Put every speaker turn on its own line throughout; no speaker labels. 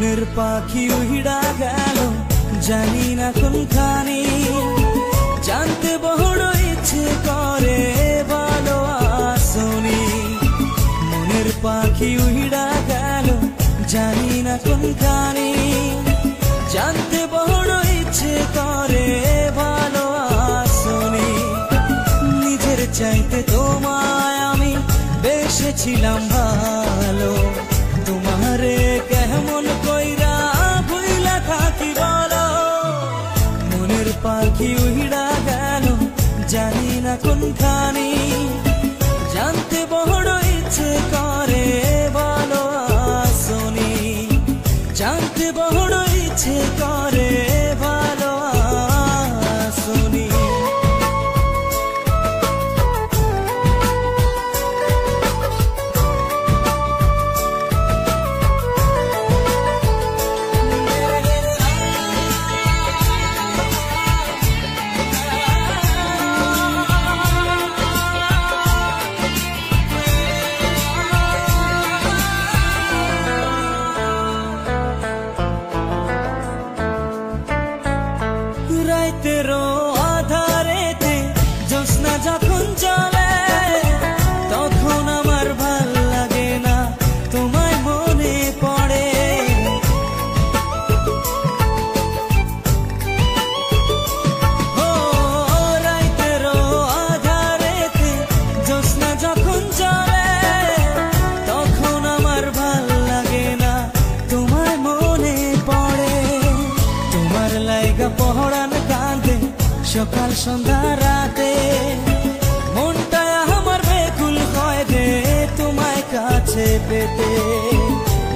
মনের পাখি উড়া গেল জানি না কোনখানি জানতে বড় ইচ্ছে করে ভালো আসনি মনের পাখি উড়া গেল জানি না কোনখানি জানতে বড় ইচ্ছে করে ভালো আসনি নিজের চাইতে তোমায় আমি বেসেছিলাম ভালো তোমারে কেমন কইরা ভুইলা থাকি বলো মনের পাখি উড়া গেল জানি না কোনখানি জানতে বড় ইচ্ছে করে ভালো আসনি জানতে বড় ইচ্ছে করে ভালো আসনি রাতেরও আধারেতে জ্যোৎস্না যখন চলে তখন আমার ভাল লাগে না তোমায় মনে পড়ে ও রাতেরও আধারেতে জ্যোৎস্না যখন চলে তখন আমার ভাল লাগে না তোমায় মনে পড়ে তোমার লাইগা পহরান কাঁদে সকাল সন্ধ্যা রাতে মনটা আমার বেকুল হয় রে তোমায় কাছে পেতে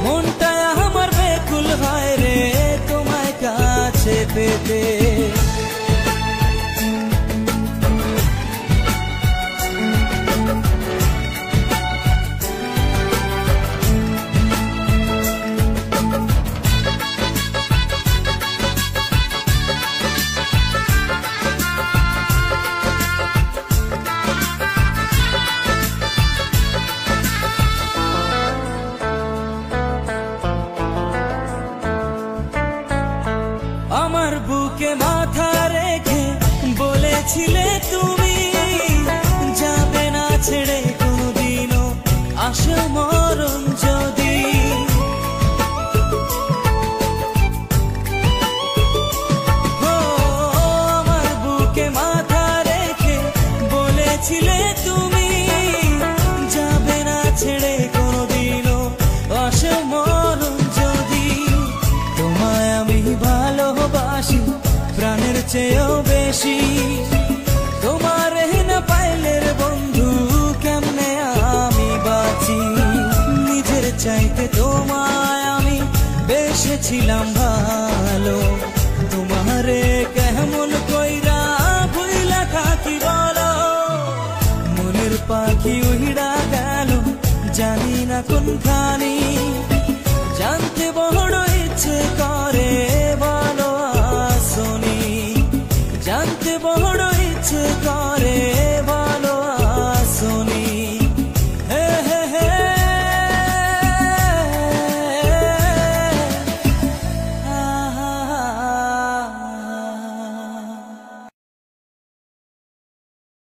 মনটা আমার বেকুল হয় রে তোমায় কাছে পেতে আমার বুকে মাথা রেখে বলেছিলে তুমি যাবে না ছেড়ে কোনোদিনও আসো মরণ যদি ও আমার বুকে মাথা রেখে বলেছিলে তুমি যাবে না ছেড়ে কোনোদিনও আসো মরণ যদি তোমায় আমি ভালোবাসি প্রাণের চেয়েও বেশি তোমার না পাইলে রে বন্ধু কেমনে আমি বাঁচি নিজের চাইতে তোমায় আমি বেসেছিলাম ভালো তোমারে কেমন কইরা ভুইলা থাকি বলো মনের পাখি উড়া গেল জানি না কোনখানি